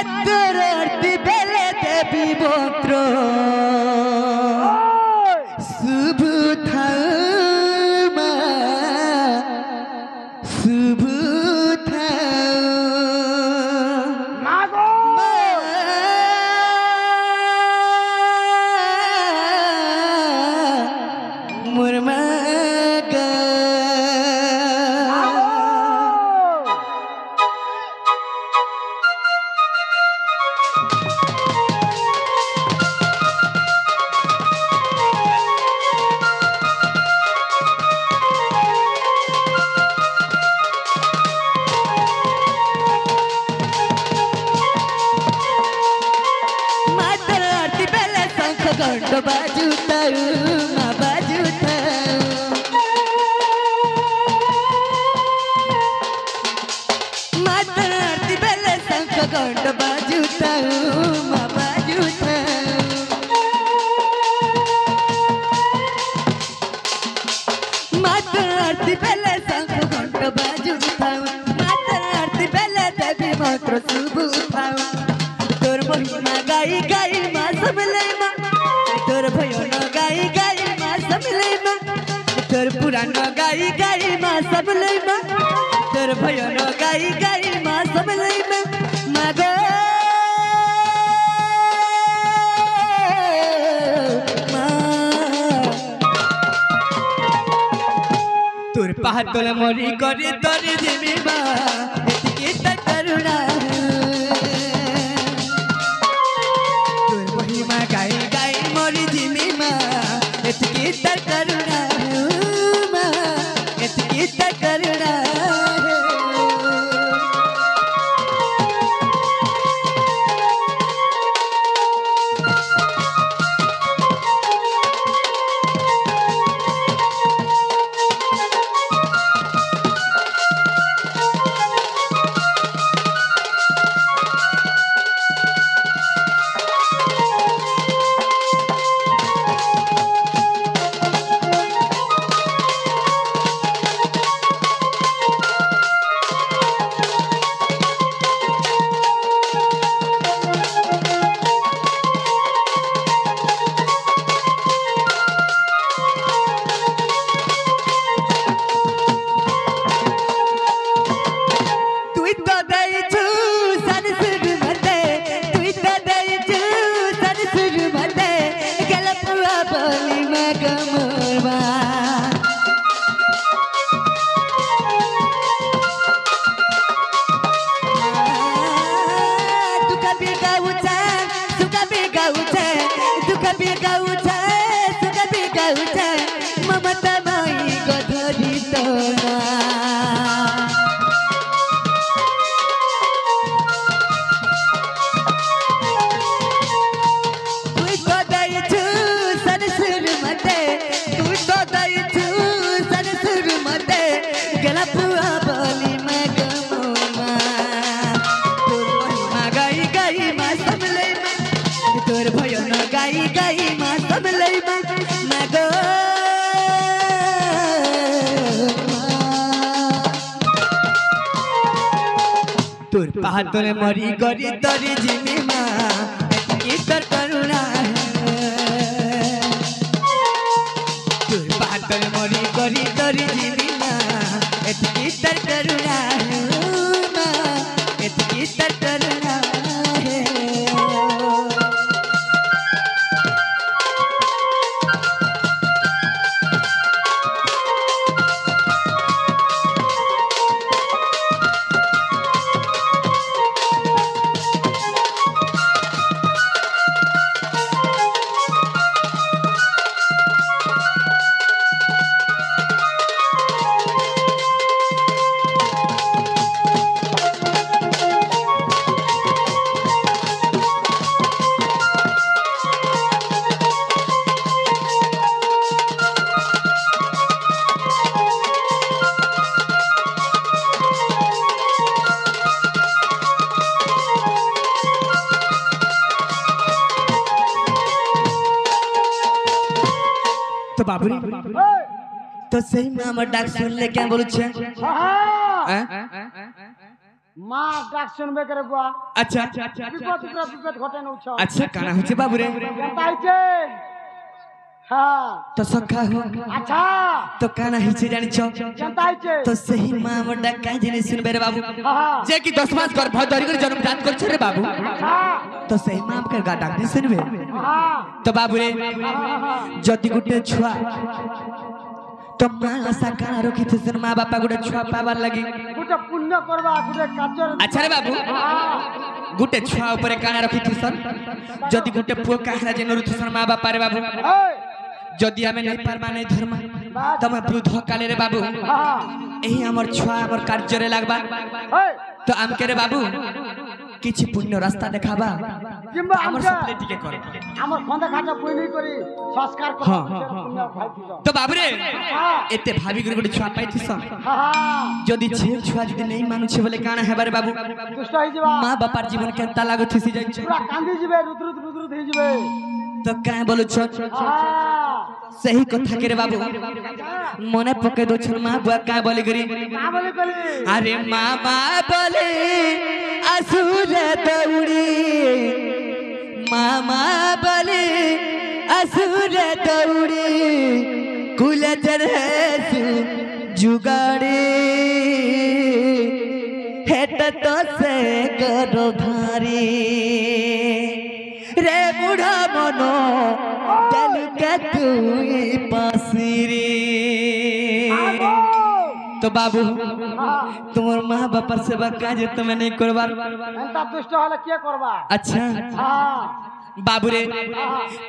মাতরতি বেলে দেবী মন্ত্র শুভ থাও মা শুভ থাও মাগো মোর মা घंट बाजूताऊ मा बाजूताऊ मातर आरती बेले शंख घंट बाजूताऊ मा बाजूताऊ मातर आरती बेले शंख घंट बाजूताऊ मातर आरती बेले देवी मंत्र शुभ उठाऊ तोर महिमा गाई गाई मा सबले तोर भयन गाई गाई मा सबले मा तोर पुराण गाई गाई मा सबले मा तोर भयन गाई गाई मा सबले मा मागो मा तोर पातल मरी करे तोरे देवी मा एतिके त करुणा तोर महिमा गाई गाई मरी जिमी मा एतिके त करुणा मा एतिके त करुणा ममता माई गधरी तोना तुई तो दई छु सरसुर मते तुई तो दई छु सरसुर मते गला पुआ बोली मैं गमोमा तोर महिमा गाई गाई मा सबले मा तोर भयन गाई गाई मा सबले मा मागो तोर पातल मरी गरी तरी जिमी मा एतिके तर करुणा तोर पातल मरी गरी तरी जिमी मा एतिके तर करुणा मा एतिके तर करुणा तो बाबुरी तो सही में हमर डाक सुन ले क्या बोलु छे মা ডাক শুনবে করে বুয়া আচ্ছা বিপদ বিপদ ঘটে নউছ আচ্ছা কানা হচ্ছে বাবু রে তাইছে হ্যাঁ তো সখা হো আচ্ছা তো কানা হিছে জানিছ তাইছে তো সেই মা মোর ডাকা জেনে শুনবে রে বাবু হ্যাঁ যে কি 10 মাস গর্ভ ধরি করে জন্ম দান করছে রে বাবু হ্যাঁ তো সেই মা আমাকে গা ডাক দিয়ে শুনবে হ্যাঁ তো বাবু রে যদি গুটে ছুয়া তো মা আশা কানা রখিছে মা বাপা গুটে ছুয়া পাবার লাগি গুটে পুণ্য করবা গুটে কাজর আচ্ছা রে বাবু গুটে ছুয়া উপরে কানা রখিছে যদি গুটে পুଅ কাহরা যে নরুথন মা বাপা রে বাবু এই যদি আমি নাই পারবা নাই ধর্ম তবে বৃদ্ধ কালে রে বাবু হ্যাঁ এই আমার ছুয়া আমার কার্যরে লাগবা এই তো আমকে রে বাবু কিছু পুণ্য রাস্তা দেখাবা কিংবা আমার আমরা সপলে টিকে করে আমার খন্দা খাটা পুণ্য করি সংস্কার করি হ্যাঁ। পুণ্য খাইছিল তো বাবু রে হ্যাঁ এতে ভাবি করে গোটে ছুয়া পাইছিস হ্যাঁ যদি ছে ছুয়া যদি নেই মানুষ বলে কানা হেবারে বাবু দুষ্ট হই যাবা মা বাপার জীবন কেনতা লাগুথিসি যাইছে পুরা কান্দি যাবে রুদ্র রুদ্র হই যাবে তো কায় বলছ হ্যাঁ সেই কথা কে রে বাবু মনে পকে দোছন মা বুয়া কায় বলি গরি না বলে কলি আরে মামা বলে আসুর দৌড়ি মামা বলে আসুর দৌড়ি কুলচর হেসু जुगाड़ी हेट तो से करो भारी रे बुढ़ा मनो दिल के तू पासिरी तो बाबू तुम्हार माँ बापर सेवा काज तुम्हें नहीं करवार एंता दुष्ट हले के करबा अच्छा हां बाबू रे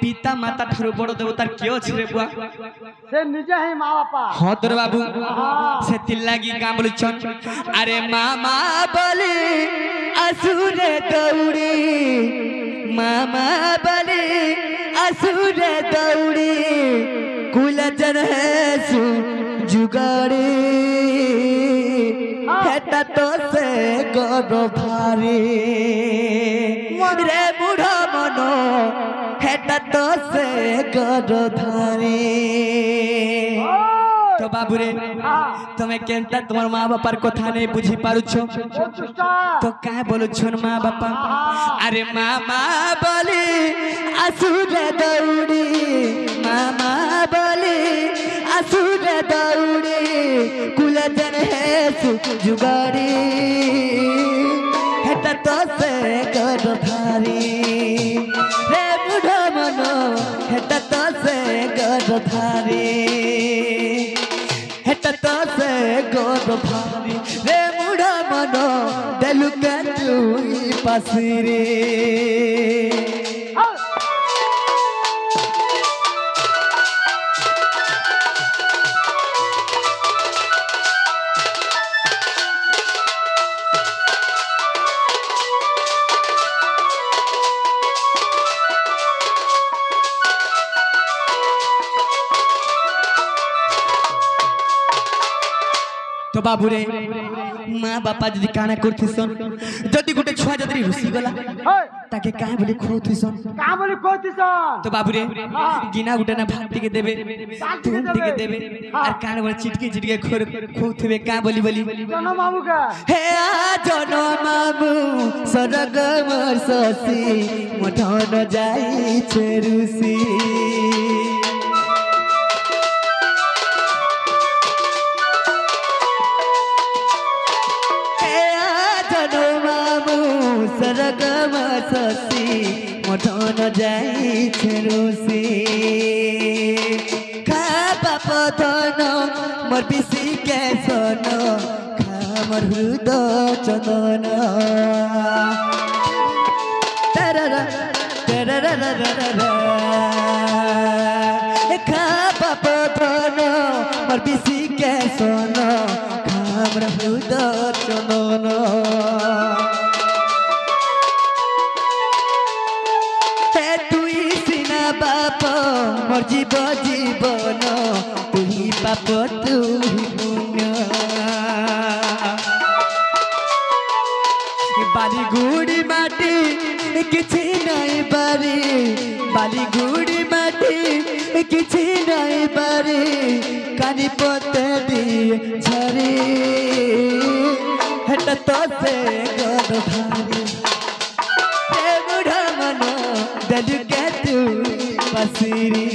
पिता माता ठारू बड़ देवतार क्यों छिरे बुआ से निजे ही माँ बापा हाँ तोर बाबू से तिल्लागी का बोल चन अरे मामा बोले असुर दौड़ी मामा बोले असुर दौड़ी कुलचर है सु जुगाड़ी हेटा तो से गरो भारी रे बुढ़ा मनो हेटा तो से गरो धारी तो बाबू रे तुम्हें केनता तुम्हार माँ बापार कथा नहीं बुझी पारु छो तो क्या बोलो छोन माँ बापा अरे मामा बोले असुर दौड़ी मामा बोले असुर दौड़ी कुलचर है सु जुगाड़ी हेटा तो से कर भारी रे बुढ़ा मनो हेटा तो से कर भारी हेटा तो से कर भारी रे बुढ़ा मनो दिल के तू पासिरी तो बाबू रे माँ बापा जदि काना करथिसन जदि गोटे छुआ जदि रुसी गला ताके काहे बोले खोथिसन का बोली कोतिसन तो बाबू रे गिना गुटे ना भात के देबे तुम के देबे और कान बोले चिटके चिटके खोर खोथबे का बोली बोली जनो मामू का हे आ जनो मामू सरग मोर ससी मठन जाई छे रुसी सरगम ससी मठन जाई छेरुसी खा बाप धन मोर पिसी के सन खा मोर हृदय चंदन तररा तररा खा बाप धन मोर पिसी के सन खा मोर हृदय चंदन बाप मोर जीव जीवन तुही पाप तुही पुण्य बाली गुड़ी माटी किछि नहीं बारी बाली गुड़ी माटी किछि नहीं बारी कानी पते दिए झरी हेट तो से गोद भारी रे बुढ़ा मनो दिल के तू पसीरी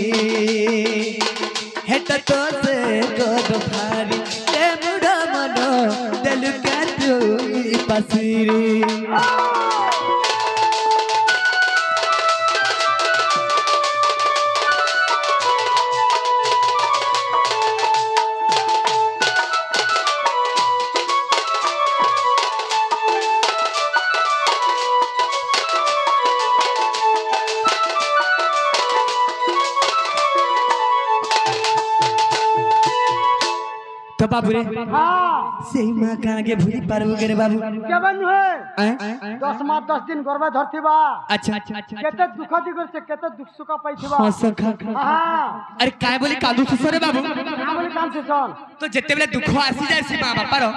हेट तो से गोद भारी रे बुढ़ा मनो दिल के तू पसीरी तो बाबू रे हाँ सही माँ कहाँ के भूली पारबो करे बाबू क्या बन है 10 मास 10 दिन गर्भ धरती बा अच्छा केते दुख दिगर से केते दुख सुख पाई बा हाँ सखा हाँ अरे काय बोली कादू सुसरे बाबू बोले काम से चल तो जेते बेले दुख आसी जाय सी माँ बापा रो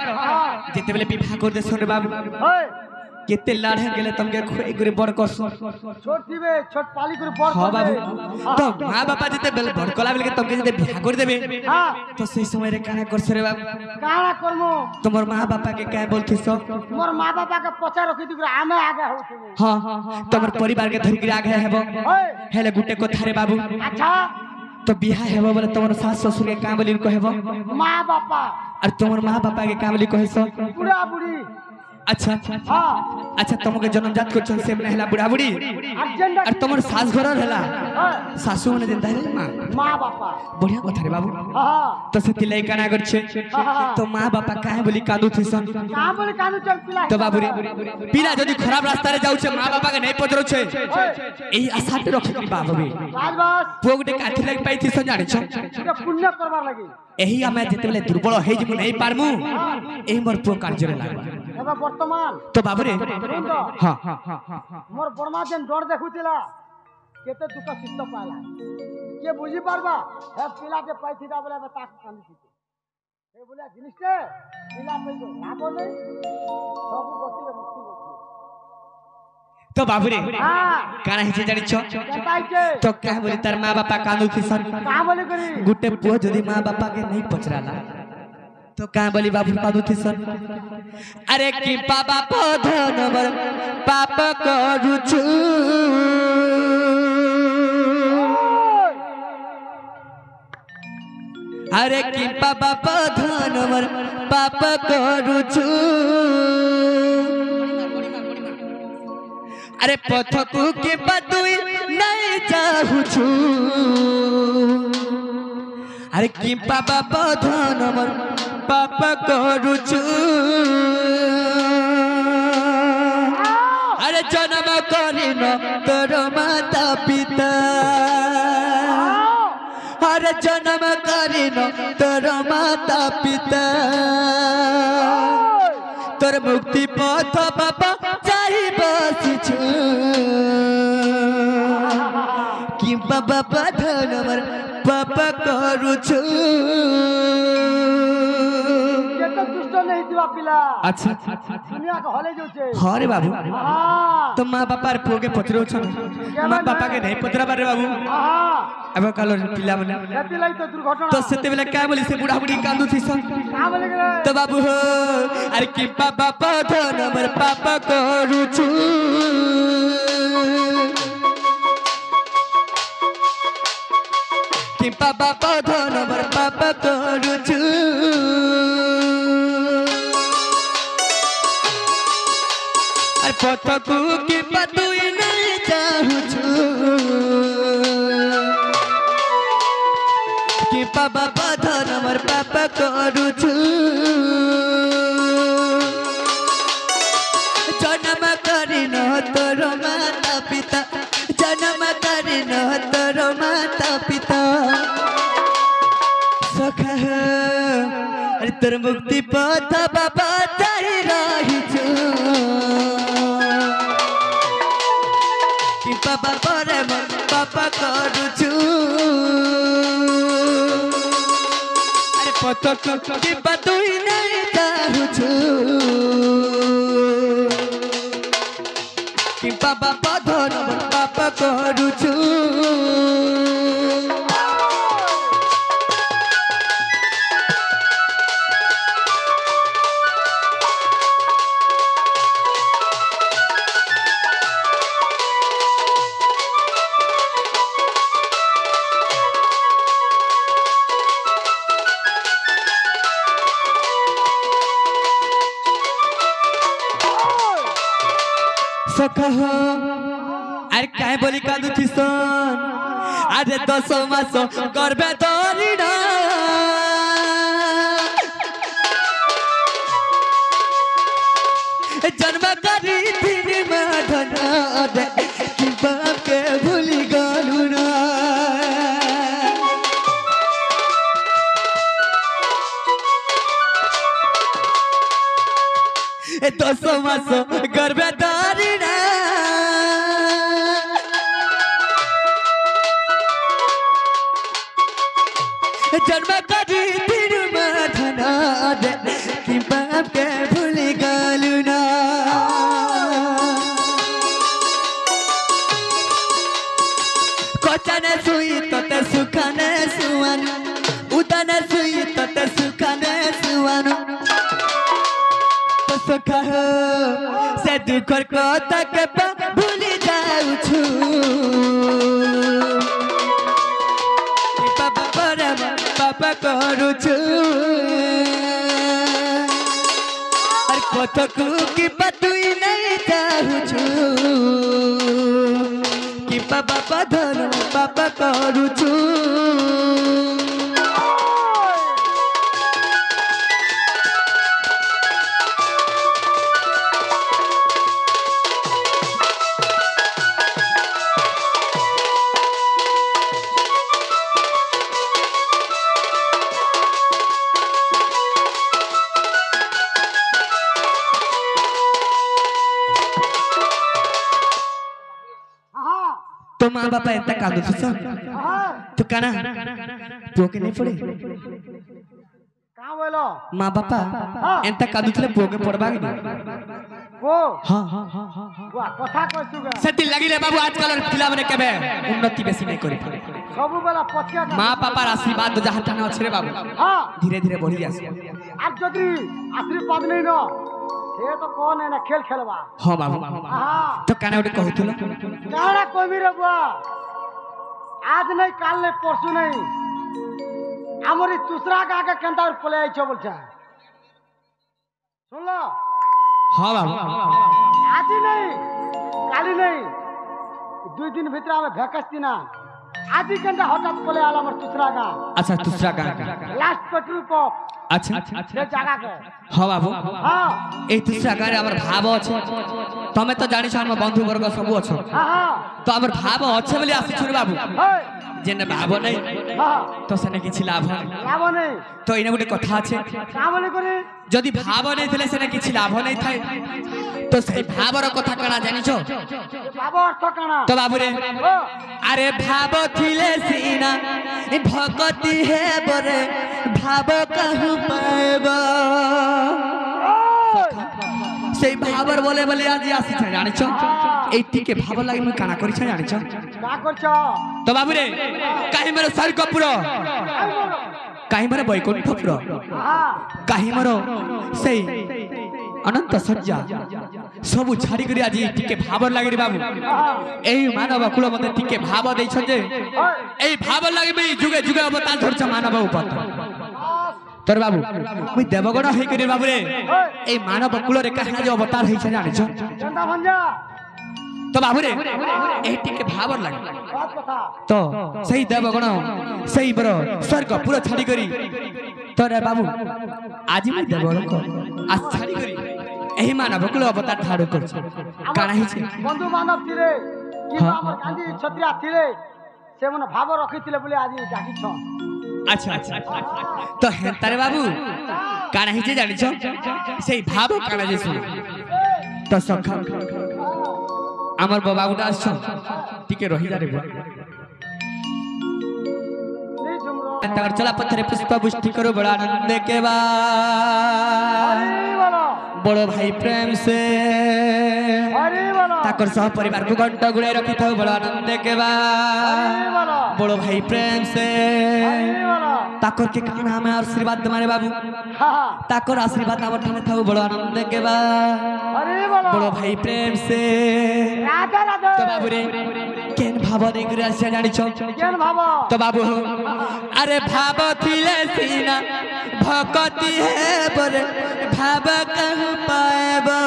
जेते बेले विवाह कर दे सोरे बाबू ओए केते लाढ़े गेले तुमके खोई करे बड़ करसो छोट थीबे छोट पाली करे बड़ हाँ बाबू तो माँ बापा जेते बेले बड़ कला बेले तुमके जेते विवाह कर देबे हाँ तो सही समय रे काना करसो रे बाबू काना करमो तुम्हार माँ बापा के काय बोलथि सो मोर माँ बापा के पचा रखी दिगर आमे आगे होथिबे हाँ तुम्हार परिवार के धरि के आगे हेबो ओए हेले गुटे को थारे बाबू अच्छा तो बिहा हेबो बोले तुम्हार सास ससुर के का बोली कहबो माँ बापा और तुम्हार माँ बापा के का बोली कहसो बुढ़ा बुढ़ी अच्छा हाँ अच्छा तुमके जन्मजात को से नहला बुढ़ा बुढ़ी अर्जेंट और तुम्हार सास घर रहला ओए सासू मन देता है माँ माँ बापा बढ़िया कथा रे बाबू हाँ तो से तिलै काना कर छे तो माँ बापा काहे बोली कांदू थिसन कहाँ बोले कानू चल पिला तो बाबू रे पीला जदी खराब रास्ता रे जाउ छे माँ बापा के नहीं पजरो छे एही आशा ते रखी बाबू बे राजबास पोगटे काठी लग पाई थिसन जाने छ ये पुण्य करवा लगी एही हमें जेते बेले दुर्बल हे जिमु नहीं पारमु एही मोर पो कार्य रे लागबा एबे वर्तमान तो बाबू रे सुन तो हां मोर बर्मा जेन डर देखुतिला केते दुख चित्त पाला के बुझी पारबा हे पिला के पाइथिदा बोले बता कांदी छी हे बोले जिनिसटे पिला पइगो लाभो नहीं सब गति रे मुक्ति होछि तो बाबू रे हां काना हिचे जानि छ केताई के तो क्या बोली तार माँ बापा कांदू थिसन कहाँ बोले करी गुटे पुओ जदी माँ बापा के नहीं पचराला तो कहाँ बोली बाबू कादू थिसन अरे कि बाबा पधन बर पाप करू छु अरे कि बाबा पधन बर पाप करू छु अरे पथकू के बदुई नहीं चाहू छु अरे कि बाबा पधन बर पाप करू छु अरे जन्म करिन तोर माता पिता अरे जन्म करिन तोर माता पिता तोर मुक्ति पथ बाबा चाहि बसिछु कि बाबा पधन बर पाप करू छु केते दुष्ट नहीं दिवा पिला अच्छा दुनिया के हले जो छे हाँ रे बाबू हां तो माँ बापा पुओ के पचरो छन माँ बापा के नहीं पचरा बारे बाबू हां अब कालो पिला मने केते लाई तो दुर्घटना तो सेते बेला का बोली से बुढ़ा बुढ़ी कांदू थी सन कहाँ बोले करे तो बाबू हो अरे कि बाबा पधन बर पाप करू छु कि बाबा पधन बर पाप करू छु अरे पथकू के बदुई नहीं चाहू छु कि बाबा पधन बर पाप करू छु जन्म करिन तोर माता पिता जन्म करिन तोर माता पिता सखा अरे तोर मुक्ति पथ बाबा चाहि रही छु कि बाबा परे मन पापा करू छु अरे पथ के बदुई नहीं चाहू छु कि बाबा पधन बर पाप करू छु सखा हो अरे काहे बोली कादू थिसन अरे 10 मास करबे तोरीना जन्म करी दिन माधना दे कि बाप के भूली गलू ना 10 मास गर्भे धरिना जन्म करी दिन माधना दे कि बाप के भूली गलू ना कोचने सुई तोते सुखाने सुवन उतने सुई तोते सुखाने सुवन तो सखा हो से दुखर कथा के भूली जाऊ छु पापा पर पापा करू छु और कथकू की पतुई नहीं जाऊ छु कि पापा पधर पापा करू छु तो माँ बापा एंता कांदू थी सब तो काना पोके नहीं पड़े कहाँ बोलो माँ बापा एंता कांदू थले पोके पड़बागी वो हाँ हाँ हाँ हाँ वो कथा कहछुगा सती लगी रे बाबू आजकल फिल्म ने केबे उन्नति बेसी नहीं करे सब वाला पछिया माँ पापा आशीर्वाद तो जहाँ थाना अच्छे रे बाबू हां धीरे धीरे बढ़ी आसी आज जदी आशीर्वाद नहीं न ये तो कौन है ना खेल खेलवा हाँ बाबू हां तो काना उठे कहतुला काना कोई रे बुआ आज नहीं काल नहीं परसू नहीं हमरी दूसरा का आगे केंता और पले आई छ बोलछा सुन लो हाँ बाबू आज नहीं काली नहीं 2 दिन भीतर में भेकस्ती ना आज ही घंटा हठात पले आला हमर दूसरा का अच्छा दूसरा का लास्ट पेट्रोल पंप अच्छा से जगह के हाँ बाबू हां ए दूसरा का हमर भाव अछि तमे तो जानि छ हम बंधु वर्ग सब अछो हां तो हमर भाव अच्छे बोली आसी छु बाबू जेने भाव नहीं हां तो सेने किछि लाभ लाभ नहीं तो इने गुटे कथा अछि का बोले करे जदि भाव नहीं थिले सेने किछि लाभ नहीं थाए तो सही भावर कथा कणा जानि छ बाबा अर्थ काना तो बाबू रे अरे भाव थिले सीना भगति है बरे भाव कहु पाएबा से भावर बोले बोले आज आसी छ जानि छ एटी के भाव लागि म काना करि छ जानि छ का करछ तो बाबू रे काहे मेरो स्वर्गपुर काहे मेरो वैकुंठपुर हां काहे मेरो सेई अनंत सज्जा सब छाड़ी करी आज टिके भाव लागि रे बाबू एई मानव कुल मते टिके भाव दै छ जे एई भाव लागि मी जुगे जुगे अवतार धरछ मानव ऊपर तोर बाबू मुई देवगण हे करी बाबू रे एई मानव कुल रे कहना जो अवतार हे छ जानि छ चंदा भंजा तो बाबू रे एई टिके भाव लागि बात कथा तो सही देवगण सही बरो स्वर्ग पूरा छाड़ी करी तोरे बाबू आज मैं देवगण को आज छाड़ी करी एही मानव कुल अवतार ठाड़ो कर काना ही छे बंधु बांधव थिले कि हमर गांधी छत्रिया थिले से मन भाव रखिथिले बोले आज जाकी छ अच्छा अच्छा तो हेतारे बाबू काना ही छे जानि छ सही भाव काना जे सुन तो सखा আমার বাবা উঠা আসছ টিকে রহি যা রে नहीं झुमरो तगर चला पत्थरे पुष्प पुष्टि करो बड़ा आनंद के बाद हरि बोलो बड़ो भाई प्रेम से हरि बोलो ताकर सह परिवार को घंटा गुड़े रखी था बड़ा आनंद के बाद हरि बोलो बड़ो भाई प्रेम से हरि बोलो ताकर के काना में आशीर्वाद तुम्हारे बाबू हां ताकर आशीर्वाद आवर ठाने था बड़ा आनंद के बाद हरि बोलो बड़ो भाई प्रेम से राधा राधा तो बाबू रे केन भाव दे करे आसे जानि छ केन भाव तो बाबू अरे भाव थिले सीना भक्ति है बरे भाव कहु पाएबो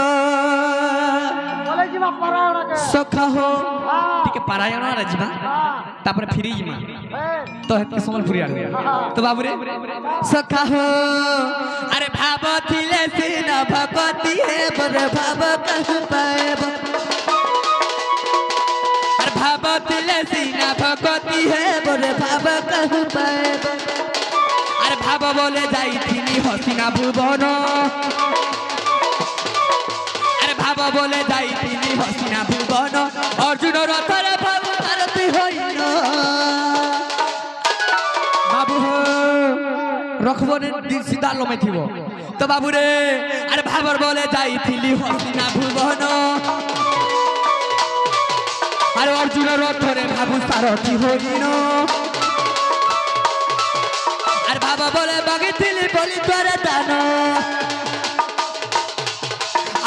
बोले जी ନା ପାରାୟଣ କେ ସଖା ହୋ ହଁ ଟିକେ ପାରାୟଣ ରେ ଯିବା ତାପରେ ଫିରି ଯିମା ତ ହେତେ ସମ୍ବଲପୁରୀ ଆଡୁ ତ ବାବୁରେ ସଖା ହୋ ଆରେ ଭାବ ଥିଲେ ସିନା ଭଗତି ହେବ ରେ ଭାବ କହୁ ପାଏବ ଆରେ ଭାବ ଥିଲେ ସିନା ଭଗତି ହେବ ରେ ଭାବ କହୁ ପାଏବ আরে ভাব বলে যাইছিলি হসিনা ভুবন আরে ভাব বলে যাইছিলি হসিনা ভুবন অর্জুন রথরে ভাব ভারতী হইল বাবু রখবনে সিধা লমে থিব তো বাবু রে আরে ভাবর বলে যাইছিলি হসিনা ভুবন আরে অর্জুন রথরে ভাবু সারথী হইল বাবা বলে বাগিছিলি বলি তোরে দান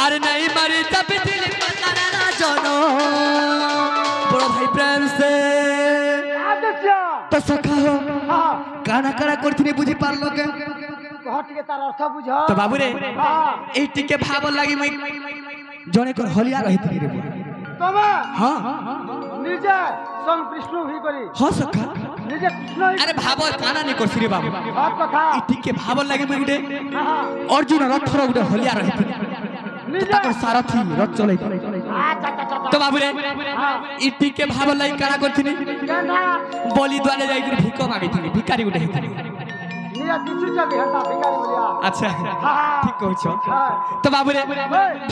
আর নাই মারি চাপিছিলি পাতারে রাজন বড় ভাই প্রেম সে তো সখা হো কানা কানা করছিনি বুঝি পারলো কে কহ টিকে তার অর্থ বুঝ তো বাবু রে এই টিকে ভাব লাগি মই জনে কর হলিয়া রহিতনি রে তোমা হ্যাঁ নিজে সং কৃষ্ণ হই করি হ্যাঁ সখা নিজে কৃষ্ণ আরে ভাব কানা নি করছি রে বাবু সব কথা এই টিকে ভাব লাগি মই গুটে অর্জুন রথর গুটে হলিয়া রহিতনি নিজে তাকর সারথি রথ চলাই আচ্ছা আচ্ছা তো বাবু রে ই টিকে ভাব লাগি কানা করছিনি কেনা বলি দুয়ারে যাই করে ভিক মাগিছিনি ভিখারি গুটে হেছিনি নিজে কিছু চাবি হেতা ভিখারি বলিয়া আচ্ছা ঠিক কইছ হ্যাঁ তো বাবু রে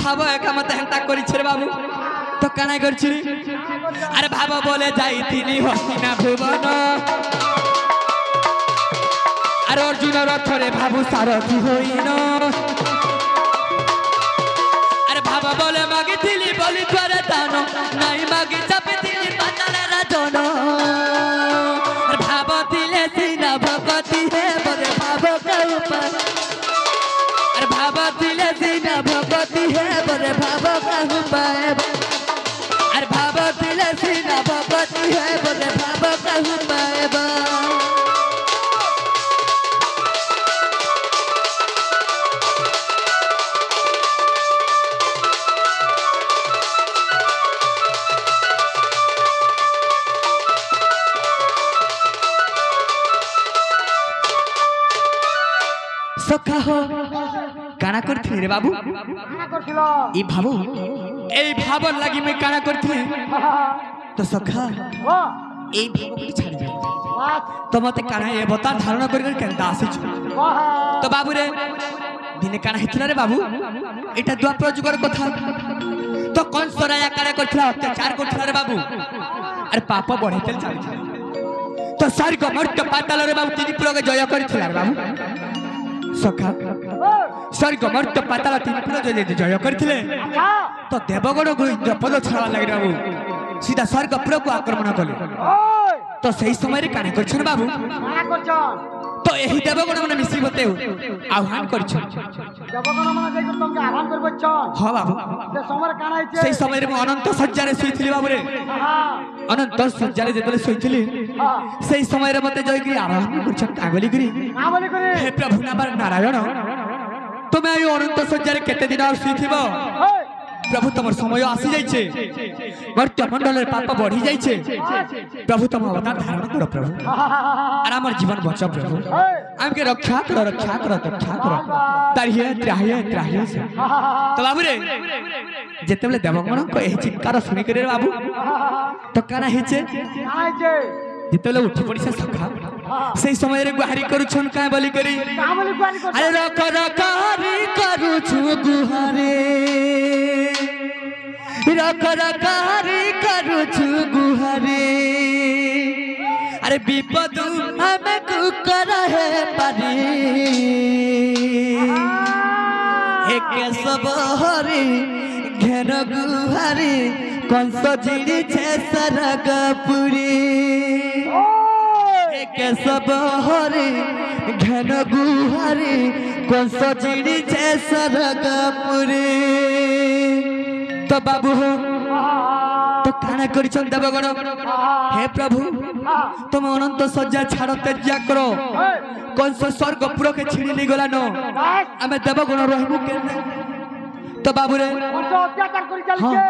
ভাব একা মতে হেন্তা করিছে রে বাবু তো কানাই করছিনি আরে ভাব বলে যাইতিনি হসিনা ভুবন আর অর্জুন রথরে ভাবু সারথি হইন আরে ভাব বলে মাগিছিলি বলি করে দান নাই মাগি চাপিছিলি পাতালে রাজন আর ভাব দিলে সিনা ভগতি হে বলে ভাব কৌপা আর ভাব দিলে সিনা ভগতি হে বলে ভাব কহু পাएब আর ভাব দিলে সিনা ভগতি হে বলে ভাব কহু পাएब সখা হো কানা করছিলি রে বাবু কানা করছিল এই ভাবো এই ভাবর লাগি মই কানা করছিলি তো সখা ও এই ভাবকে ছাড়ি যাও বাস তো মতে কানা এ বতা ধারণা করি কেন আসিছ কহ তো বাবু রে দিনে কানা হিতলা রে বাবু এটা দ্বাপর যুগের কথা তো কোন সরায়া কানা করছিলা অত্যাচার করছিলা রে বাবু আর পাপ বড়াইতেল চালিছিল তো স্বর্গ মর্ত্য পাতাল রে বাবু তিনি পুরকে জয় করিছিলা রে বাবু সখা স্বর্গ মর্ত্য পাতাল তিনি পুর জয় করিছিলে আচ্ছা তো দেবগণ পদ ছড়া লাগি বাবু সিধা স্বর্গ পুরକୁ আক্রমণ কলে ওই তো সেই সময় কানে করছেন বাবু কানা করছন তো এই দেবগণ মানে মিশি বতে আহ্বান করছেন দেবগণ মানে যাই তোমাকে আহ্বান করবছন হ বাবু সে সময় কানা হইছে সেই সময় মু অনন্ত সজ্জারে শুইছিলি বাবুরে হ্যাঁ অনন্ত সজ্জারে যেতলে শুইছিলি হ্যাঁ সেই সময় মতে জয়গিরি আহ্বান করছেন কাগলি গিরি না বলি করে হে প্রভু নাবার নারায়ণ তুমি এই অনন্ত সজ্জারে কেতে দিন আর শুইথিব ওই প্রভু তোমার সময় আসি যাইছে মর্ত্য মণ্ডলের পাপ বড়ি যাইছে প্রভু তোমার অবতার ধারণ করো প্রভু আর আমার জীবন বচাও প্রভু ওই আমাকে রক্ষা করো রক্ষা করো রক্ষা করো তারিয়ে ত্রাহিয়ে ত্রাহিয়ে তো বাবু রে যেতেবেলে দেবগণଙ୍କ এই চিৎକାର শুনি করে বাবু তো কানা ହେଇছে কানা হইছে যেতেবেলে উঠি পড়িছে সখা সেই সময়ের গুহারি করুছন কায় বলি করি কা বলি গুয়ারি করছ আরে রক রক হারি করুছু গুহারে রক রক হারি করুছু গুহারে আরে বিপদ আমি কুকর হে পারি হে কেশব হরি ঘের গুহারি কংস জিড়িছে সরগপুরী ওই কেশব হরি ঘন গুহারি কংস জিড়িছে সরগপুরী তো বাবু তো কানা করিছন দেবগণ হে প্রভু তুমি অনন্ত শয্যা ছাড় ত্যাজ্যা করো ওই কংস স্বর্গপুরকে ছিড়ি নি গলানো বাস আমি দেবগণ রহিবু কেন তো বাবু রে কত অত্যাচার করে চালিছে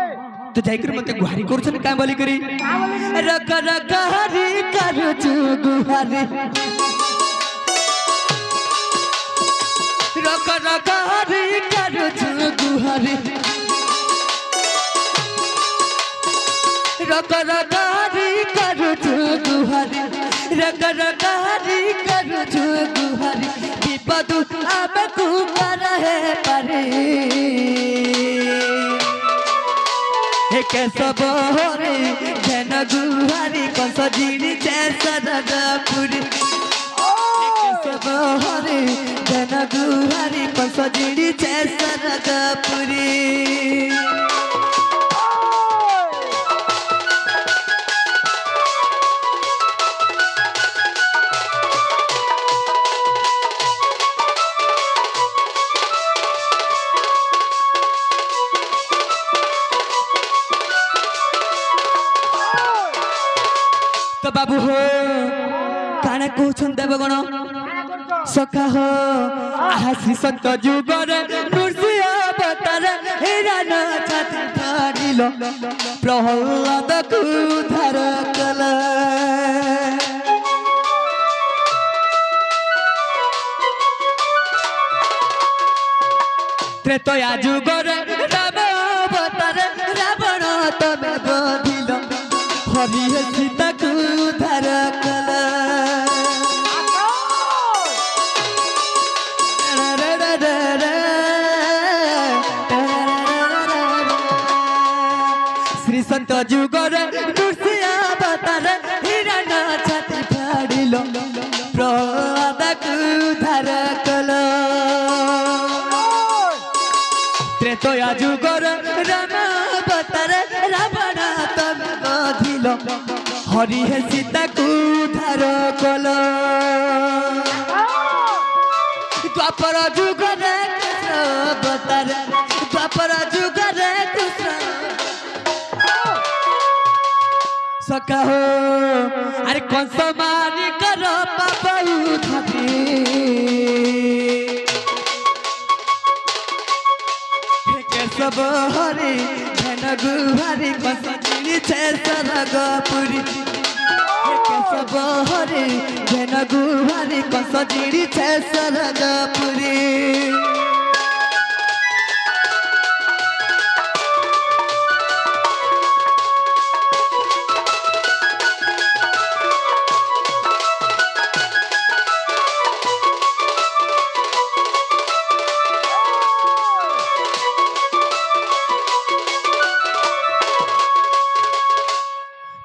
तो जाकर मते गुहारी करछन का बोली करी रक रक हरी करू छु गुहारी रक रक हरी करू छु गुहारी रक रक हरी करू छु गुहारी रक रक हरी करू छु गुहारी विपद आमकु करहे पारे सब होरे जन गुहारी कंस जीनी सरगपुरी सब होरे जन गुहारी कंस जीनी सरगपुरी तो बाबू हो काना कहछन देवगण सखा हो आसी संत जुगर नृसिंह अवतार हिरण छाती फाड़िलो प्रहलाद को उद्धार कल त्रेतया जुगर राम अवतार रावण तमे बधिलो हरि सीता को उद्धार कल श्री संत जुगर नृसिंह अवतार हिरण छाती फाड़िलो प्रहलाद को उद्धार कल त्रेतया जुगर राम अवतार रावण तमे बधिलो हरि सीता को उद्धार कल द्वापर जुगर कृष्ण अवतार द्वापर जुगर कृष्ण सखा हो अरे कंस मारी कर पाप उठाती सब हरे धन गुहारी कंस जीनी सरगपुरी सब हरे धन गुहारी कंस जीनी सरगपुरी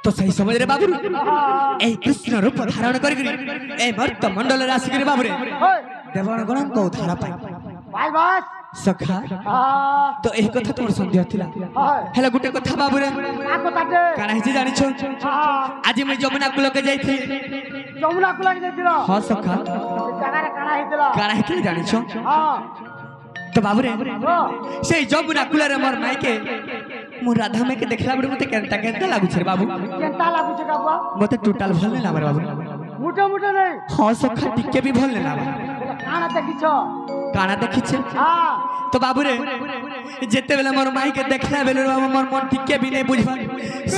तो सही समझ रे बाबू ए कृष्ण रूप धारण कर ए भक्त मंडल राशि करे बाबू रे देवगण गण को उद्धार पाई भाई बस सखा तो एही कथा तोर संदेह थिला हेला गुटे कथा बाबू रे आ कथाटे काना हिची जानि छ आज मैं जमुना कुल के जाई थी जमुना कुला के जाइतिलो हां सखा जगह रे काना हितला हितिला जानि छ हां तो बाबू रे से जमुना कुल रे मोर माई के मु राधा में के देखला बड़े मते केनता केनता लागु छे बाबू केनता लागु छे बाबू मते टोटल भल ने लाबर बाबू मुठे मुठे नहीं हां सखा टिके भी भल ने लाबर काना देखि छ हां तो बाबू रे जेते बेला मोर माई के देखला बेले मोर मन टिके भी नहीं बुझबा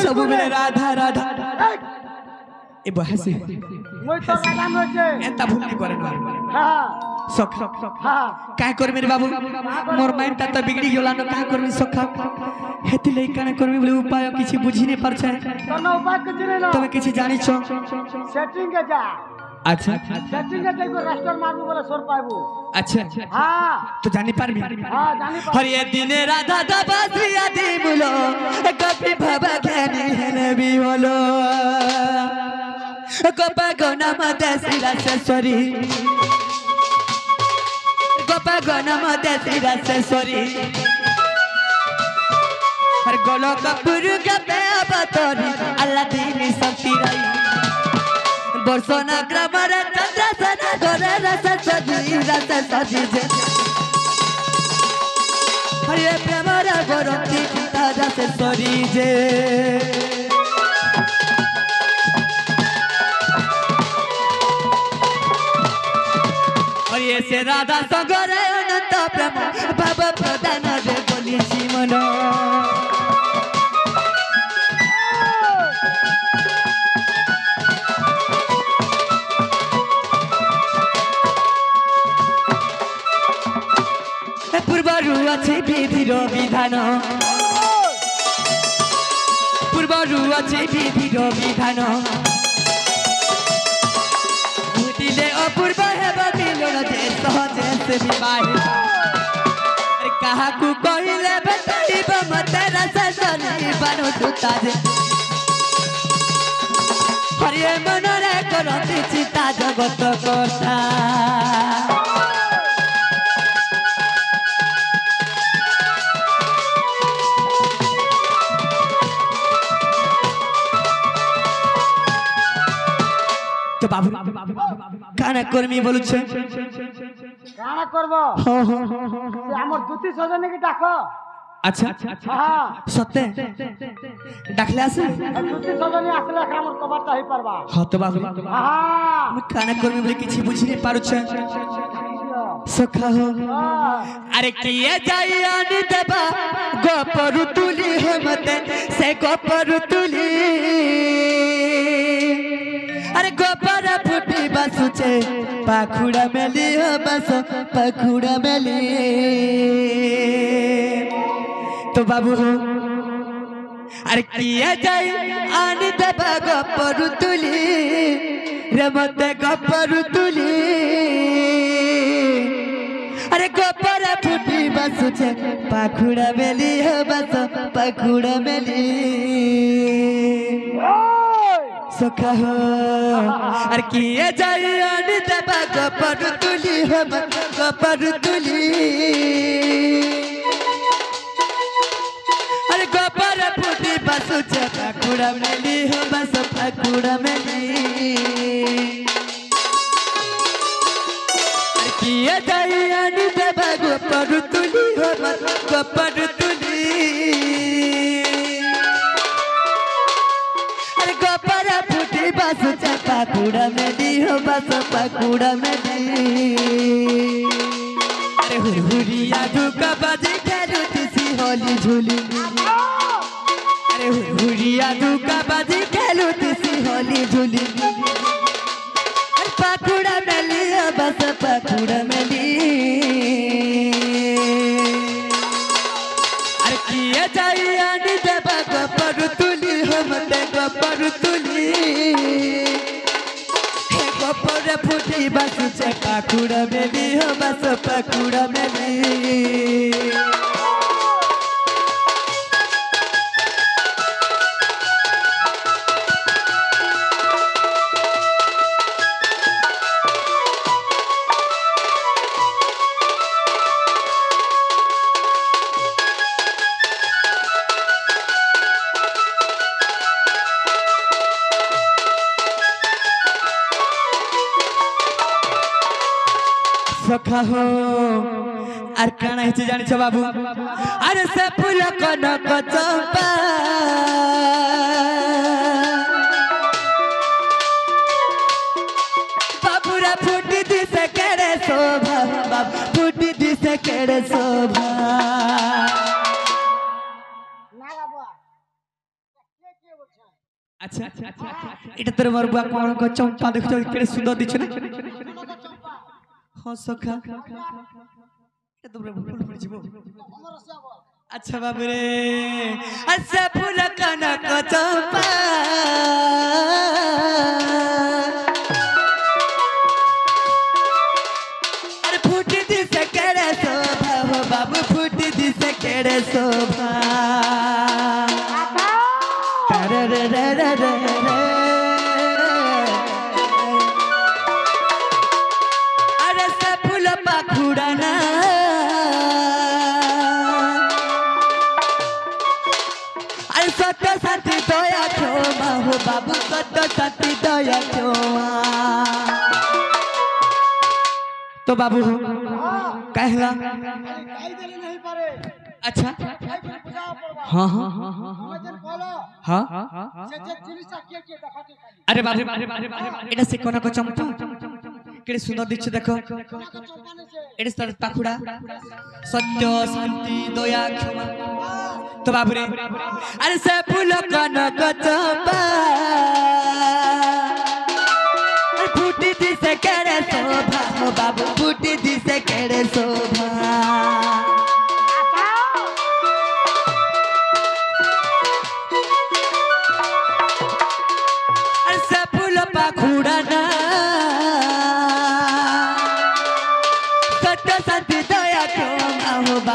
सब बेले राधा राधा ए बहसे मोय तो राधा न छे एता भूल नहीं करे हां सखा हां काय कर मेरे बाबू मोर माइंड ता बिगड़ी गेला न काय करमी सखा हेति लई काना करमी बोले उपाय किछि बुझी नहीं पर छै तो न उपाय किछि नहीं न तमे किछि जानि छ सेटिंग के जा अच्छा सेटिंग के को रेस्टर मारबू बोले सोर पाइबू अच्छा हां तो जानि पारबी हां जानि पार हरि दिने राधा दबासी आदि बोलो कपि भवा ज्ञानी हेले भी बोलो गोपा गना मते सिरासेश्वरी गोपा गना मते सिरासेश्वरी हर गोलो कपूर गबे अबतरी अल्लाह दीनी शक्ति रही बरसोना ग्रामर चंद्र सना गोरे रस सजी जे हरे प्रेमरा गोरंती पिता रस सरी जे हरे से राधा सगरे अनंत प्रेम बाबा प्रदान रे बोली मन বিধির বিধান পূর্বরু আছে বিধির বিধান বুঝিলে অপূর্ব হেব মিলন যে সহজে সে বিবাহিত কাহাকু কহিলে বতাইব মতে রস জনিবানু তুতাজে হরিয়ে মনরে করতি চিতা জগত কর্তা তো বাবু কানা কর্মী বলছে কানা করব সে আমার দুটি সজনকে ডাকো আচ্ছা হ্যাঁ সত্যি ডাকলে আসে দুটি সজনী আসলে আমার কবারটা হই পারবা হ্যাঁ তো বাবু হ্যাঁ আমি কানা কর্মী বলে কিছু বুঝিনি পারুছে সখা হো আরে কিয়ে যাই আনি দেবা গোপরু তুলি হেমতে সে গোপরু তুলি আরে গোপর ফুটি বাসুছে পাখুড়া মেলি বাস পাখুড়া মেলি তো বাবু আরে কিয়ে যাই আনি দেবা গোপরু তুলি রে মতে গোপরু তুলি আরে গোপর ফুটি বাসুছে পাখুড়া মেলি বাস পাখুড়া মেলি সখা হো আর কিয়ে যাই আনি দেবা গোপর তুলি হব গোপর তুলি আরে গোপর ফুটি বাসুছে পাখুড়া মেলি বাস পাখুড়া মেলি আর কিয়ে যাই আনি দেবা গোপর তুলি হব গোপর তুলি अरे गोपरा फूटी बस पाकुड़ा में दी हो बस पाकुड़ा में दी अरे हुरिया धुका बाजी खेलू तिसी होली झूली अरे हुरिया धुका बाजी खेलू तिसी होली झूली अरे पाकुड़ा में ली हो बस पाकुड़ा में ली अरे किए जाई आनी देबा गोपर तुली हमते गोपर तुली हे गोपर फूटी बसुचे पाकुड़ा मेली हो बस पाकुड़ा मेली सखा हो আর কানা হচ্ছে জানিস বাবু আরে সে ফুল কনক চম্পা বাবুরা ফুটি দিছে কেড়ে শোভা বাবু ফুটি দিছে কেড়ে শোভা না বাবা কে বলছ আচ্ছা এটা তোর মোর বুয়া কনক চম্পা দেখছো কেড়ে সুন্দর দিছ না हाँ सखा ये तो बड़े फूल फूल जीवो अच्छा बाबू रे अच्छा फूल कनक चंपा अरे फूटी दिसे केड़े शोभा हो बाबू फूटी दिसे केड़े शोभा रे रे रे रे रे पाखुड़ाना अरे सत्य साथी दया क्षमा हो बाबू सत्य साथी दया क्षमा तो बाबू कहला काई देले नहीं पारे अच्छा काई बुझा पड़बा हां मजन बोलो हां जे जे जिनिसा के देखाते खाली अरे बाबू এটা সে কোন চম্পা কেড়ে সুন্দর দিচ্ছে দেখো এটা তার পাখুড়া সত্য শান্তি দয়া ক্ষমা তো বাবু রে আরে সে ফুল কনক চম্পা ফুটি দিছে কেড়ে শোভা বাবু ফুটি দিছে কেড়ে শোভা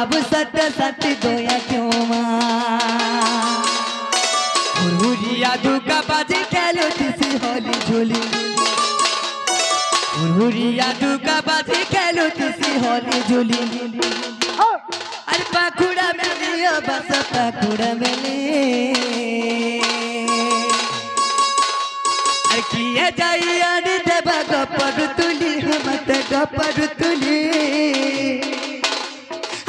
बाबू सत्य सत्य दोया क्यों हुरिया दुका बाजी खेलो किसी होली झोली हुरिया दुका बाजी खेलो किसी होली झोली अरे पाखुड़ा में लियो बस पाखुड़ा में ले अरे किया जाई आने देवा गपर तुली हम ते गपर तुली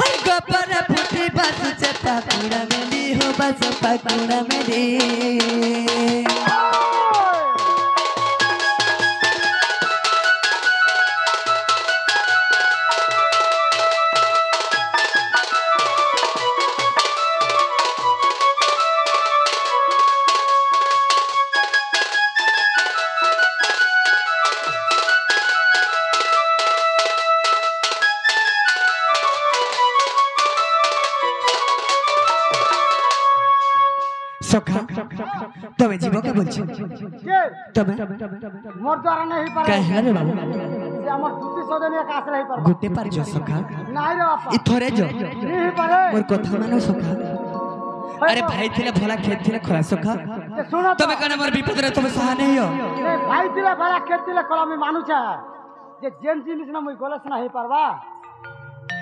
हर गपर फुटी बस से पाखुड़ा में ली हो बस पाखुड़ा में ले सखा तबे जीवो के बोलछ के तबे मोर द्वारा नहीं पारे कहे रे बाबू से हमर दुती सदनिया कास रही पर गुटे पार जो सखा नाही रे बापा इ थोरे जो नहीं पारे मोर कथा मानो सखा अरे भाई थिले भला खेत थिले खरा सखा ते सुनो तबे कने मोर विपद रे तबे सहा नहीं हो ए भाई दिला भला खेत दिला कला मी मानु छ जे जेन जिनिस ना मुई गलस नाही पारबा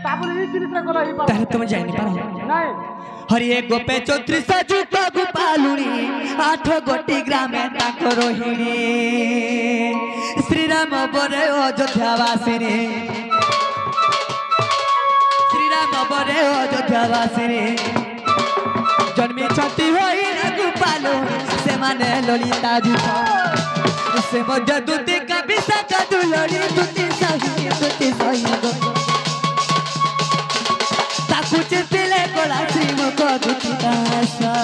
ताबुल ई जिनिस रे गला ही पार ताहे तुम जाई नहीं पारो नहीं हरि एक गोपे 34 सजु को पालुनी 8 गोटी ग्रामे ताको रोहिणी श्री राम बरे अयोध्यावासिनी श्री राम बरे अयोध्यावासिनी जन्मी छटी होई रघु पालु से माने ललिता जुझ से मध्य दूती कवि सका दुलड़ी दूती सही गो कुछ तिले कोला श्रीम को दुखी दासा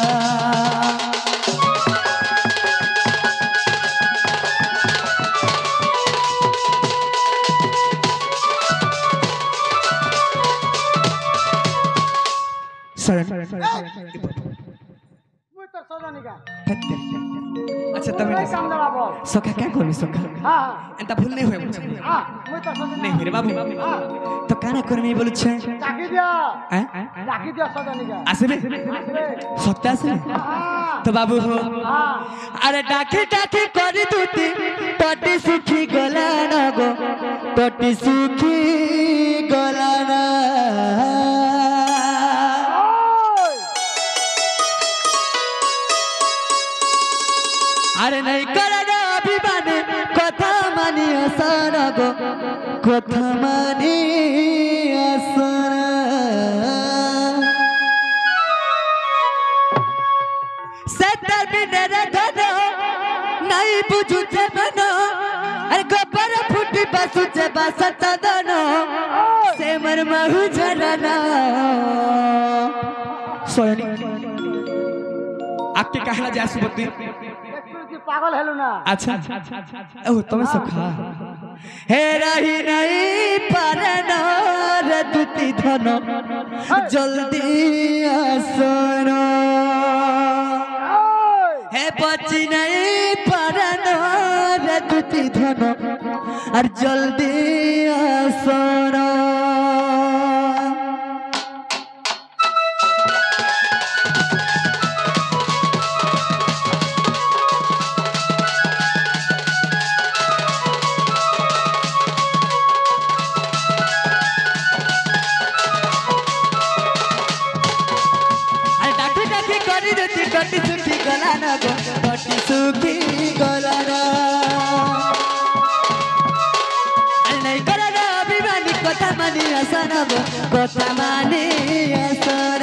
सर मुई तो सदनी का अच्छा तब नहीं काम दला बोल सखा क्या करबी सखा हां एंता भूल नहीं होय हां मुई तो सदनी नहीं रे बाबू हां तो काना करमी बोलु छे डाकी दिया हैं डाकी दिया सदनी का आसबे आसबे सत्य आसबे हां तो बाबू हो हां अरे डाके डाके करी दूती टटी सुखी गला ना गो टटी सुखी गला ना अरे नहीं करेगा अभिमान कथा मानी आसन गो कथा मानी आसन सत्तर बिनेरे धनो नहीं बुझुचे मनो अरे गोबर फुटी बसुचे बसत दनो से मर महु झरना सोनी आपके कहला जासु बत्ती पागल हेलो ना अच्छा ओ तुम्हें सखा हे रही नहीं परना रे दुती धन जल्दी आसनो हे बची नहीं परना रे दुती धन और जल्दी आसनो कटी सुखी गला ना गो कटी सुखी गला ना नहीं करा ना अभिमानी कथा मानी आसन गो कथा मानी आसन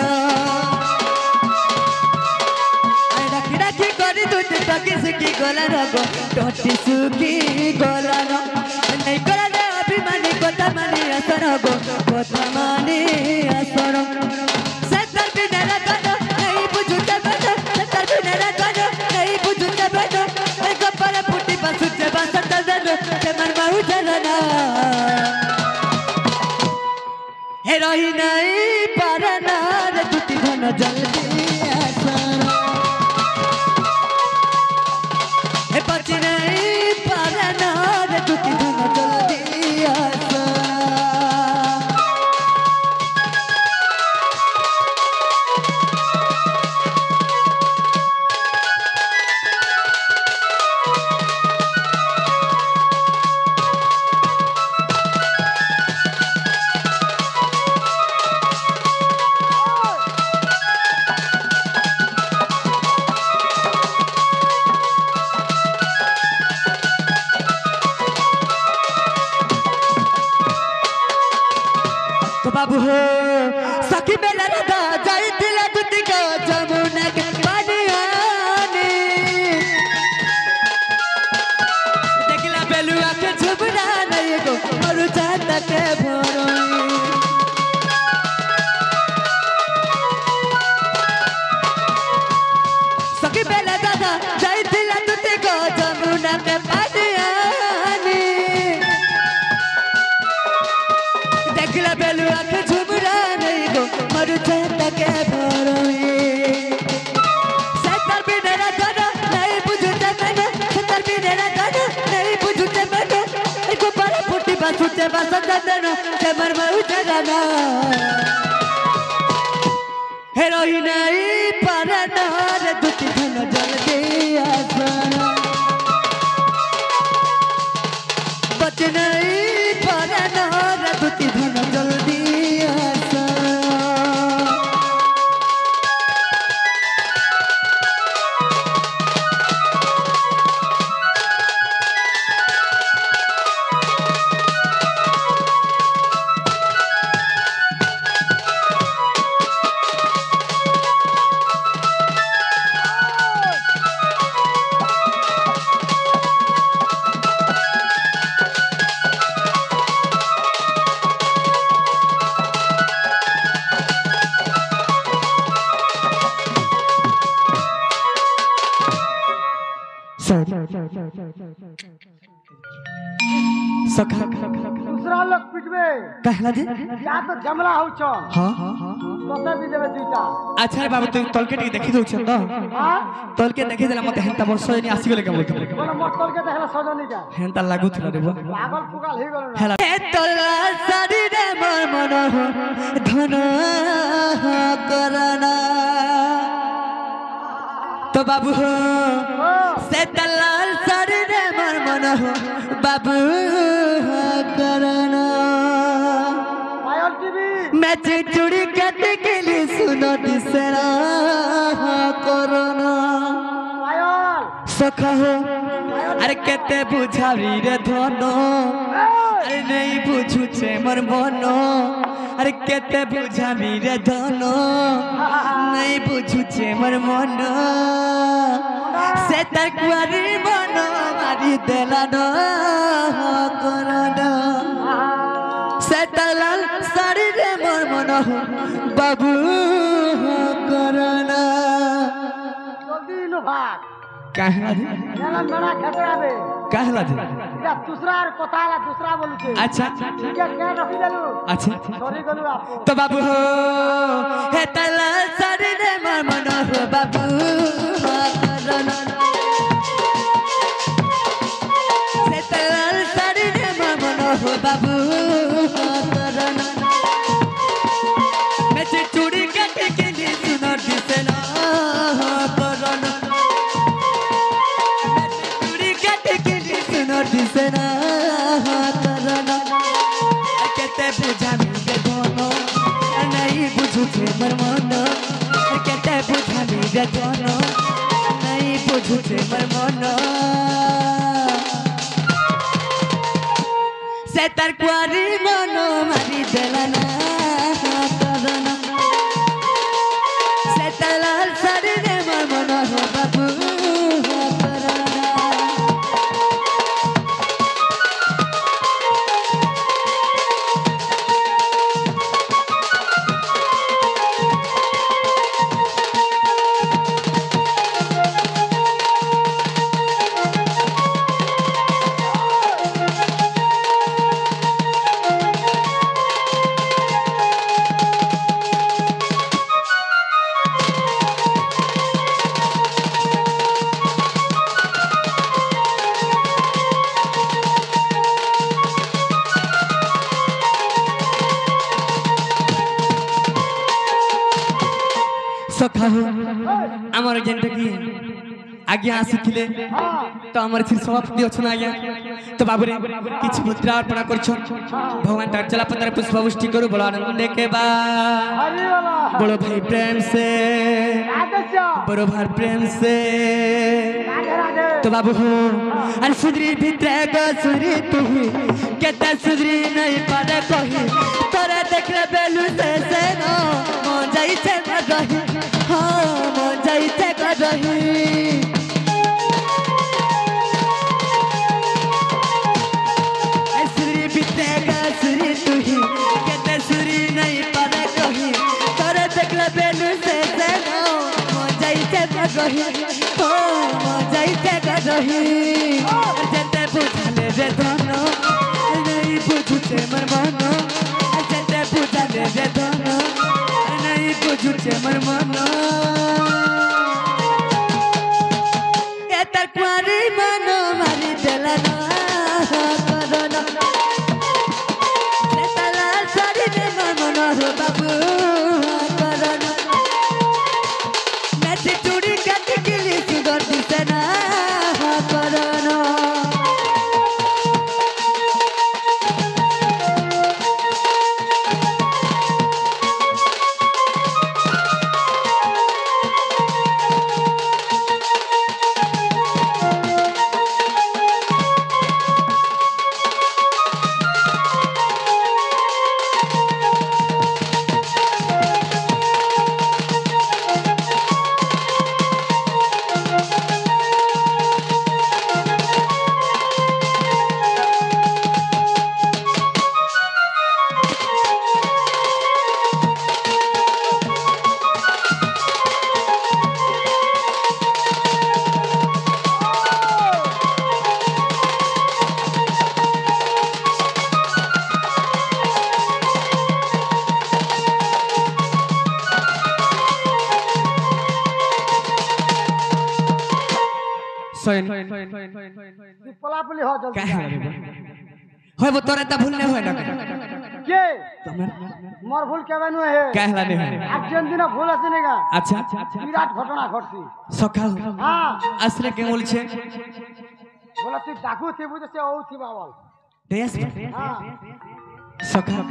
डाकी डाकी करी दूती कटी सुखी गला ना गो कटी सुखी गला ना नहीं करा ना अभिमानी कथा मानी आसन गो कथा मानी आसन हे रही नहीं परना रे दुती धन जल्दी आसनो हे बची नहीं परना रे दुती धन जल्दी आसनो से बसंत देनो से मर बहु जगाना हेरोइन आई पारे नारे दुखी धनो जल्दी आसना बचन आई पारे नारे दुखी धनो जल्दी आसना सखा दूसरा लोग पिटबे कहला जे या तो जमला हो छ हां तोते भी देबे दुईटा अच्छा रे बाबू तू तलके टिके देखि दउ छ त हां तलके देखि देला मते हेंता वर्ष एनी आसी गेले के बोलत बोला मोटल के देखला सजनी का हेंता लागु थला रे बा पागल पुगल हे गेलो ना हेला ए तोला सारी रे मोर मन हो धन करना तो बाबू हो से तलाल सारी रे मोर मन हो बाबू करना पायल टीवी मैं चिचुड़ी कट के लिए सुनो दिसरा करना पायल सखा हो अरे केते बुझावी रे धनो अरे नहीं बुझू छे मोर मनो अरे केते बुझावी रे धनो नहीं बुझू छे मोर मनो से तकवारी मनो मारी देला न करना से तलाल सारी रे मोर मनो बाबू करना जल्दी नो भाग कहला जी मेला मेरा खतराबे कहला जी या दूसरा और कोताला दूसरा बोलू छे अच्छा ठीक है क्या रखी देलू अच्छा सॉरी गलू आपको तो बाबू हो हे तला सारी रे मोर मन हो बाबू करना से तला सारी रे मोर मन हो बाबू करना मैं चूड़ी कट के लिए सुनो दिसना करना चूड़ी कट के लिए सुनो दिसना करना केते बुझा मिले दोनों नहीं बुझू छे मर मनो केते बुझा मिले दोनों नहीं बुझू छे मर मनो से तरकुआरी मनो मारी देलाना करना से तलाल सारी रे मोर मनो हो बाबू करना सखा हो आमर जेनटा की आज्ञा आसीथिले तो आमर फिर सभापति अछन आज्ञा तो बाबू रे किछ मुद्रा अर्पण करछो भगवान तार पंद्रह पुष्पवृष्टि करू बड़ा आनंद के बा हरि वाला बड़ो भाई प्रेम से राधे बड़ो भाई प्रेम से राधे तो बाबू हो अरे सुधरी भितरे गो सुधरी तू केते सुधरी नहीं पारे कही तोरे देखले बेलू से न मन जाई छे गही हां मन जाई छे गही सुधरी भितरे गो सुधरी तू केते सुधरी नहीं पारे कही तोरे देखले बेलू से न मन जाई छे गही हां मन जाई छे गही जते बुझले रे धनो नहीं बुझुचे मर मनो जते बुझले रे धनो नहीं बुझुचे मर मनो ए तकवारी मनो मारी देला ना करना सोइन पलापली हो जल्दी काहे होय वो तोरे ता भूल नहीं होय ना के तमर मोर भूल केबे न है काहे ला नहीं आज जन दिन भूल আছে নেগা अच्छा বিরাট ঘটনা ঘটছি সকাল हां আসলে কে বলছে বলা তুই ডাকু তুই বুঝছে ও থি বাবল দেশ हां সকাল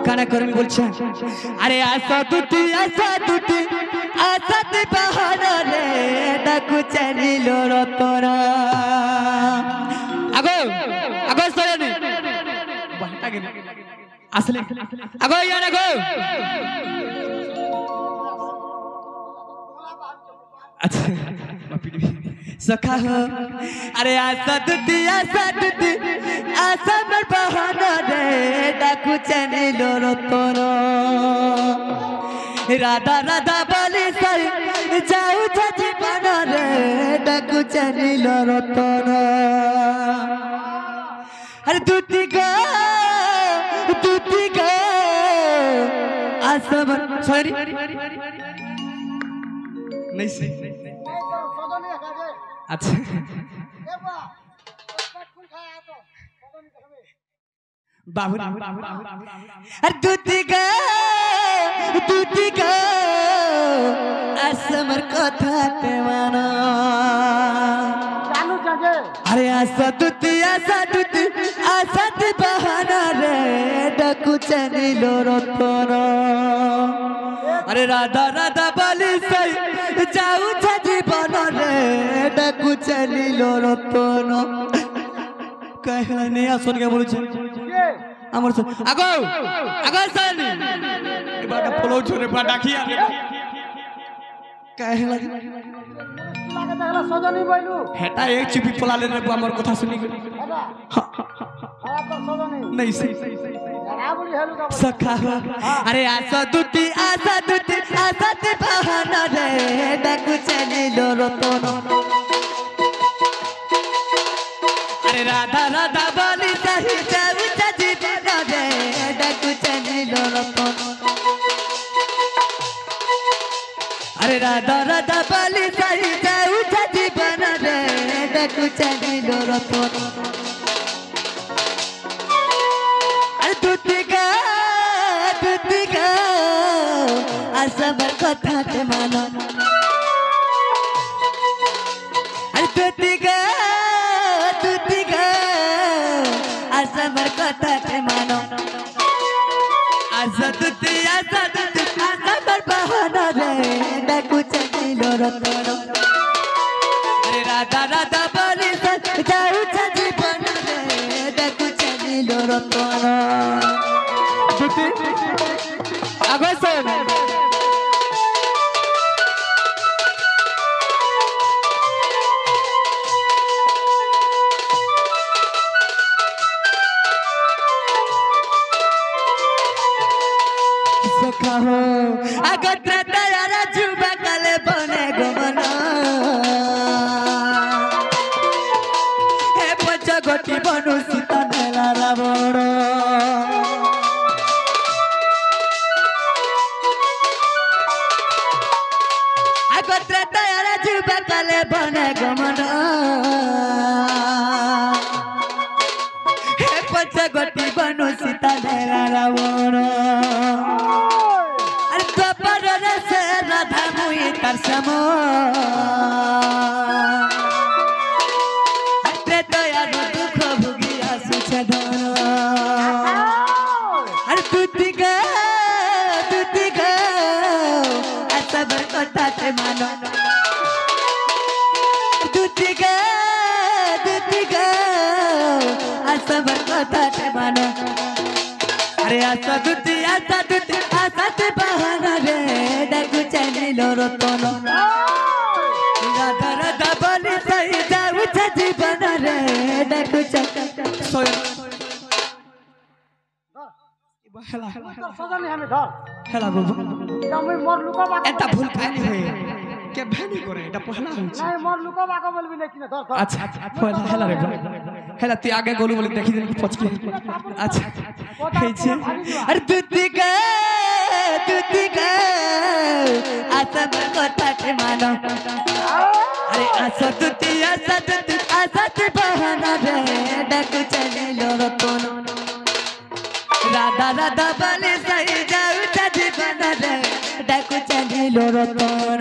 কানা করমি বলছে আরে আসা তুতি আসাতে বাহানা রে ডাকু চালিল রতরা আগো আগো সয়নি বাহাটা গেল আসলে আগো ইয়ানা গো अच्छा सखा हो अरे आशा तुती आशा मर बहाना रे डाकू चने लो तोरो राधा राधा बोली सई जाऊ छजी बना रे डाकू चने लो तोरो अरे तुती गो आशा मर सॉरी नहीं से अच्छा बाबू अरे दूती गो असमर कथा ते मानो जानू जागे अरे आशा दूती आशा ते बहाना रे डकू चनी लो तोरो अरे राधा राधा बोली सई जाऊ छजी बनो रे डकू चली लो तोरो कहला नहीं আসন কে বলছে के আমার আগো সানি এবারটা ফলো ছরে পা ডাকিয়া कहला লাগে দেখলা সজনি বইলু হেটা এক চুপি পলালে রে আমার কথা শুনি এটা আয়া তো সজনি नहीं से রাবুলি হেলু কা सखा हो अरे आशा दूती ते बहाना रे डाकू चली लो तोरो अरे राधा राधा बोली सही जाऊ छजी बना रे डाकू चली लो तोरो अरे राधा राधा बोली सही जाऊ छजी बना रे डाकू चली लो तोरो अरे दूती का असबर कथा ते मानो अरे दूती का असबर कथा ते मानो असबर बहाना रे डाकू चली लो तोरो अरे राधा राधा बोली जाऊ छजी बना रे डाकू चली लो तोरो दूती आगो सुन सखा हो अगत्र तयारा जुबा काले बने गमना हे पच गोटी बनु सीता मेला रावण अगत्र तयारा जुबा काले बने गमना हे पच गोटी बनु सीता मेला रावण राधा मुई तार समो अत्रे दया दुख भुगी आसुछे धन अरे दूती गो असबर कथा ते मानो दूती गो असबर कथा ते मानो अरे आशा दूती ते बहाना रे डाकू चली लो तोरो राधा राधा बोली सही जाऊ छजी बना रे डाकू चली सजनी हमें धर हेला बाबू আমি মোর লুকা বাকা এটা ভুল কাহিনী হয়ে কে ভ্যানি করে এটা পহলা হচ্ছে নাই মোর লুকা বাকা বলবি না কিনা ধর আচ্ছা পহলা হেলা রে হেলা তুই আগে গলু বলি দেখি দিন পচকি আচ্ছা হেছে আরে दूती गो असबर कथा ते मानो अरे असत बहाना रे डाकू चले लो रतन राधा राधा बोले सही जाऊ चाची बना रे डाकू चले लो रतन